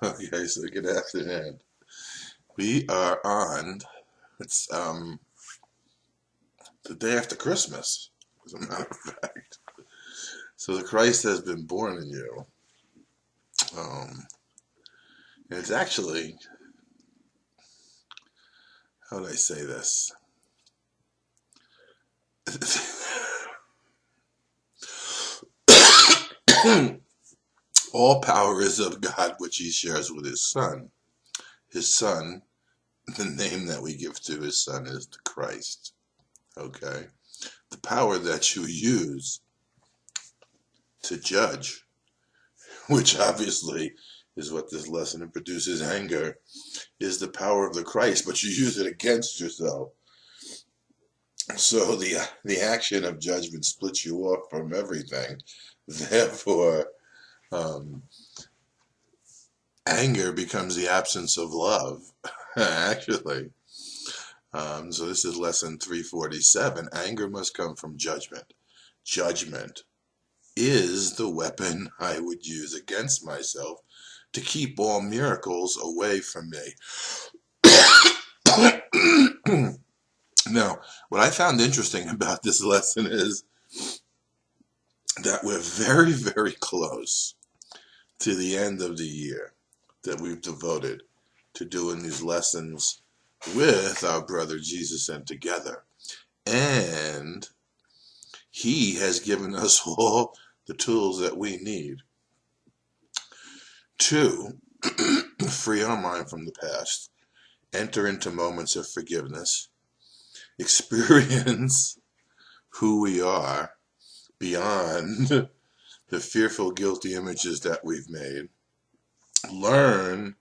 Okay, so good afternoon. We are on, it's the day after Christmas, as a matter of fact. So the Christ has been born in you. And it's actually, how would I say this? All power is of God, which he shares with his son. His son, the name that we give to his son is the Christ. Okay? The power that you use to judge, which obviously is what this lesson produces anger, is the power of the Christ, but you use it against yourself. So the action of judgment splits you off from everything. Therefore, um, anger becomes the absence of love, actually. So this is lesson 347. Anger must come from judgment. Judgment is the weapon I would use against myself to keep all miracles away from me. Now, what I found interesting about this lesson is that we're very, very close to the end of the year that we've devoted to doing these lessons with our brother Jesus and together. And he has given us all the tools that we need to free our mind from the past, enter into moments of forgiveness, experience who we are beyond the fearful, guilty images that we've made, learn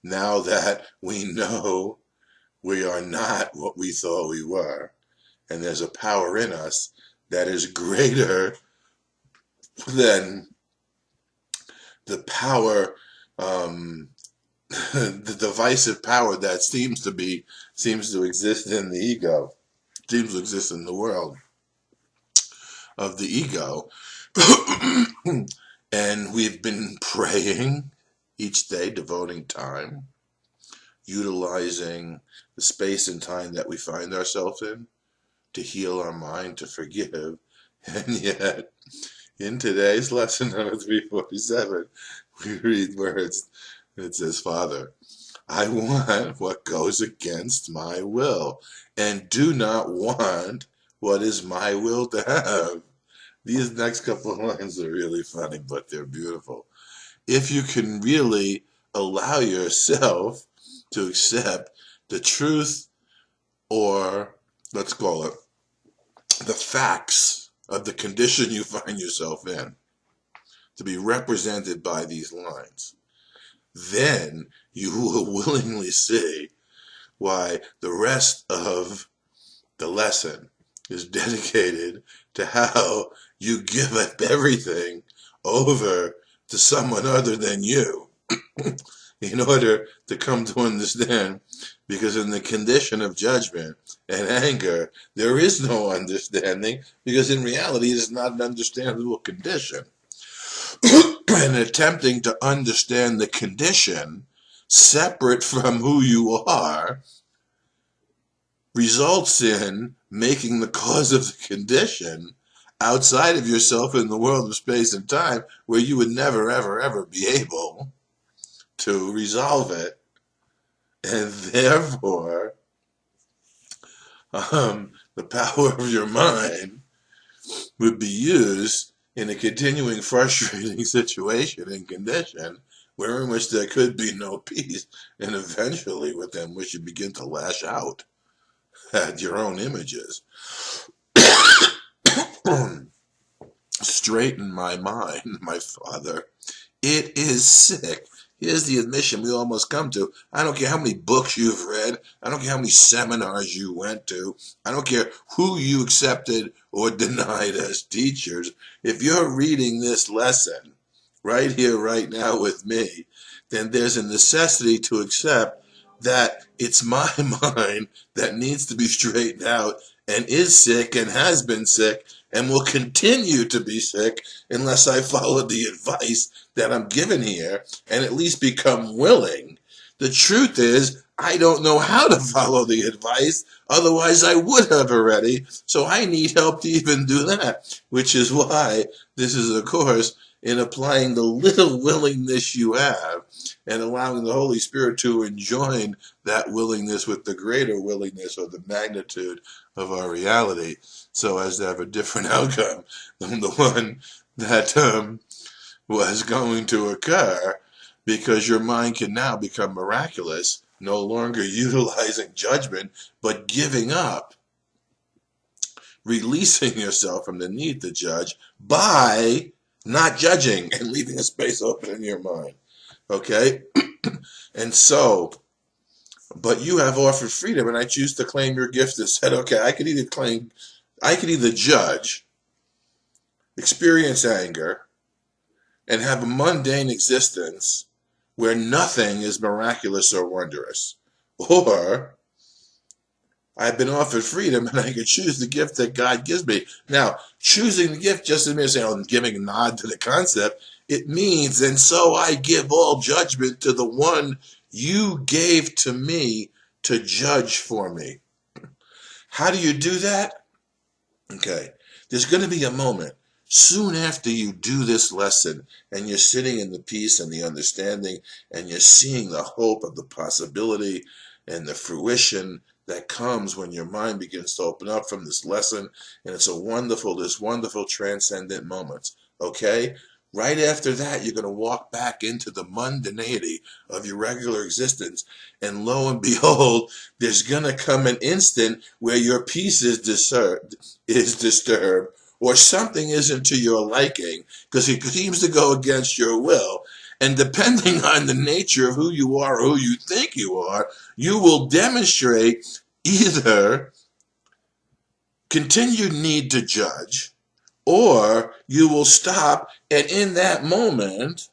now that we know we are not what we thought we were, and there's a power in us that is greater than the power, the divisive power that seems to exist in the ego, seems to exist in the world of the ego. And we've been praying each day, devoting time, utilizing the space and time that we find ourselves in to heal our mind, to forgive. And yet, in today's lesson number 347, we read words. It says, Father, I want what goes against my will, and do not want what is my will to have. These next couple of lines are really funny, but they're beautiful. If you can really allow yourself to accept the truth, or let's call it the facts of the condition you find yourself in, to be represented by these lines, then you will willingly see why the rest of the lesson is dedicated to how you give up everything over to someone other than you in order to come to understand, because in the condition of judgment and anger, there is no understanding, because in reality it is not an understandable condition. And attempting to understand the condition separate from who you are results in making the cause of the condition outside of yourself in the world of space and time, where you would never, ever, ever be able to resolve it. And therefore, the power of your mind would be used in a continuing frustrating situation and condition wherein which there could be no peace, and eventually within which you begin to lash out at your own images. Straighten my mind, my Father. It is sick. Here's the admission we almost come to. I don't care how many books you've read. I don't care how many seminars you went to. I don't care who you accepted or denied as teachers. If you're reading this lesson right here, right now with me, then there's a necessity to accept that it's my mind that needs to be straightened out, and is sick and has been sick and will continue to be sick unless I follow the advice that I'm given here and at least become willing. The truth is, I don't know how to follow the advice, otherwise I would have already, so I need help to even do that, which is why this is a course in applying the little willingness you have and allowing the Holy Spirit to enjoin that willingness with the greater willingness or the magnitude of our reality, so as to have a different outcome than the one that was going to occur, because your mind can now become miraculous, no longer utilizing judgment, but giving up, releasing yourself from the need to judge by not judging and leaving a space open in your mind. Okay? And so, but you have offered freedom, and I choose to claim your gift and said, okay, I could either judge, experience anger, and have a mundane existence where nothing is miraculous or wondrous. Or I've been offered freedom and I can choose the gift that God gives me. Now, choosing the gift just doesn't mean saying, I'm giving a nod to the concept. It means, and so I give all judgment to the one you gave to me to judge for me. How do you do that? Okay, there's going to be a moment soon after you do this lesson and you're sitting in the peace and the understanding and you're seeing the hope of the possibility and the fruition that comes when your mind begins to open up from this lesson, and it's this wonderful transcendent moment. Okay? Right after that, you're going to walk back into the mundanity of your regular existence, and lo and behold, there's going to come an instant where your peace is disturbed, or something isn't to your liking, because it seems to go against your will. And depending on the nature of who you are or who you think you are, you will demonstrate either continued need to judge, or you will stop, and in that moment,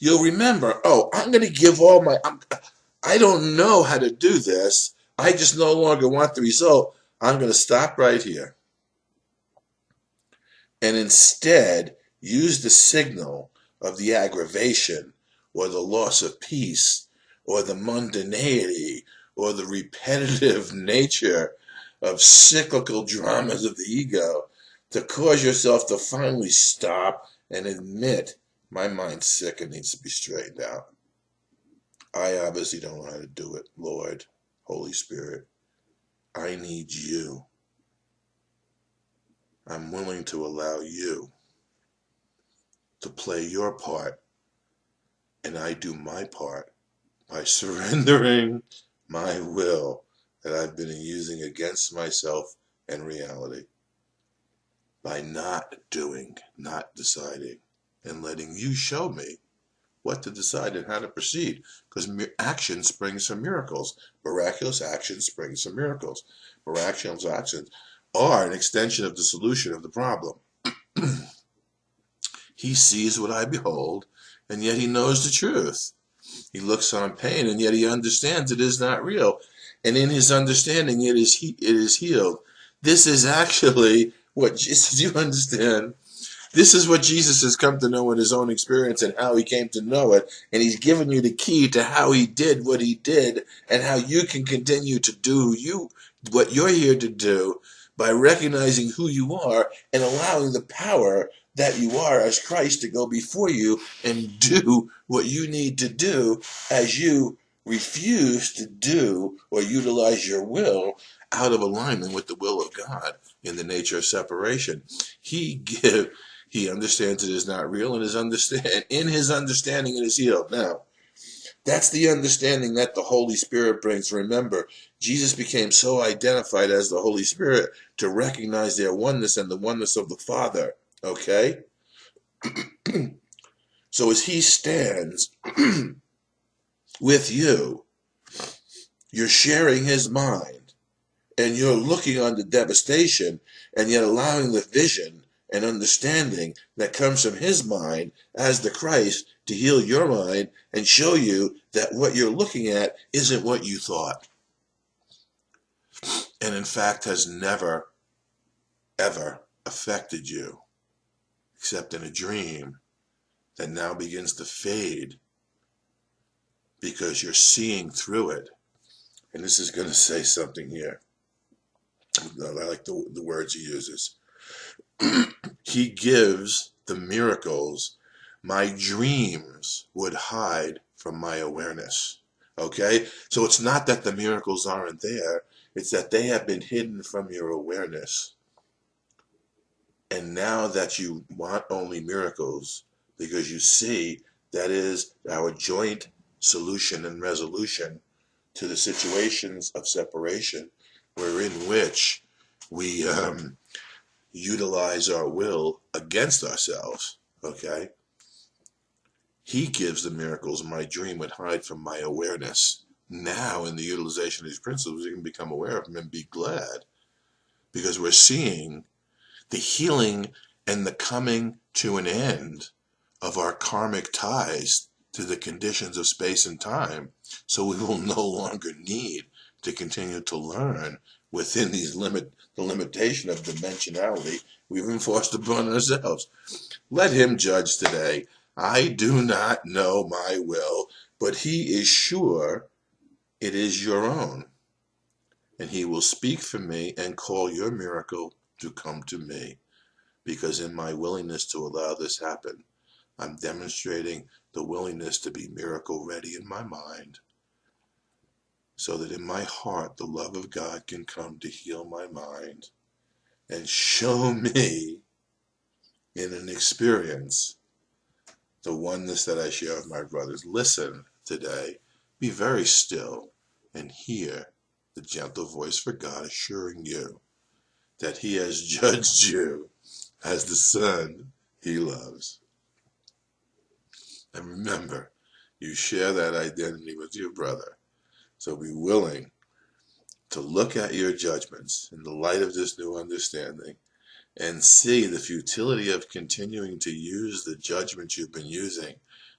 you'll remember, oh, I'm going to give I don't know how to do this. I just no longer want the result. I'm going to stop right here. And instead, use the signal of the aggravation or the loss of peace or the mundanity or the repetitive nature of cyclical dramas of the ego to cause yourself to finally stop and admit, my mind's sick and needs to be straightened out. I obviously don't know how to do it, Lord, Holy Spirit. I need you. I'm willing to allow you to play your part, and I do my part by surrendering my will that I've been using against myself and reality, by not doing, not deciding, and letting you show me what to decide and how to proceed, because action springs from miracles. Miraculous action springs from miracles. Miraculous actions are an extension of the solution of the problem. He sees what I behold, and yet he knows the truth. He looks on pain, and yet he understands it is not real. And in his understanding, it is healed. This is actually what Jesus, you understand, this is what Jesus has come to know in his own experience and how he came to know it. And he's given you the key to how he did what he did and how you can continue to do what you're here to do by recognizing who you are and allowing the power that you are as Christ to go before you and do what you need to do as you refuse to do or utilize your will out of alignment with the will of God in the nature of separation. He understands it is not real, and in his understanding it is healed. Now, that's the understanding that the Holy Spirit brings. Remember, Jesus became so identified as the Holy Spirit to recognize their oneness and the oneness of the Father. Okay? So as he stands with you, you're sharing his mind, and you're looking on the devastation, and yet allowing the vision and understanding that comes from his mind as the Christ to heal your mind and show you that what you're looking at isn't what you thought. and in fact has never, ever affected you, except in a dream that now begins to fade because you're seeing through it. And this is going to say something here. I like the words he uses. He gives the miracles my dreams would hide from my awareness. Okay? So it's not that the miracles aren't there, it's that they have been hidden from your awareness. And now that you want only miracles, because you see that is our joint solution and resolution to the situations of separation, wherein which we utilize our will against ourselves, okay? He gives the miracles my dream would hide from my awareness. Now, in the utilization of these principles, we can become aware of them and be glad, because we're seeing the healing and the coming to an end of our karmic ties to the conditions of space and time, so we will no longer need to continue to learn within the limitation of dimensionality we've enforced upon ourselves. Let him judge today. I do not know my will, but he is sure it is your own, and he will speak for me and call your miracle to come to me, because in my willingness to allow this happen, I'm demonstrating the willingness to be miracle ready in my mind, so that in my heart the love of God can come to heal my mind and show me in an experience the oneness that I share with my brothers. Listen today, be very still and hear the gentle voice for God assuring you that he has judged you as the son he loves. And remember, you share that identity with your brother. So be willing to look at your judgments in the light of this new understanding and see the futility of continuing to use the judgments you've been using,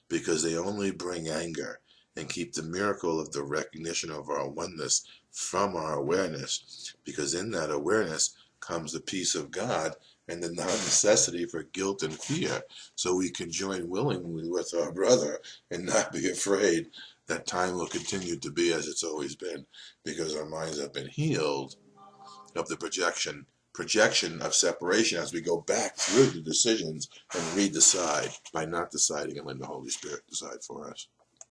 because they only bring anger and keep the miracle of the recognition of our oneness from our awareness, because in that awareness comes the peace of God and the non-necessity for guilt and fear, so we can join willingly with our brother and not be afraid that time will continue to be as it's always been, because our minds have been healed of the projection of separation as we go back through the decisions and redecide by not deciding and letting the Holy Spirit decide for us.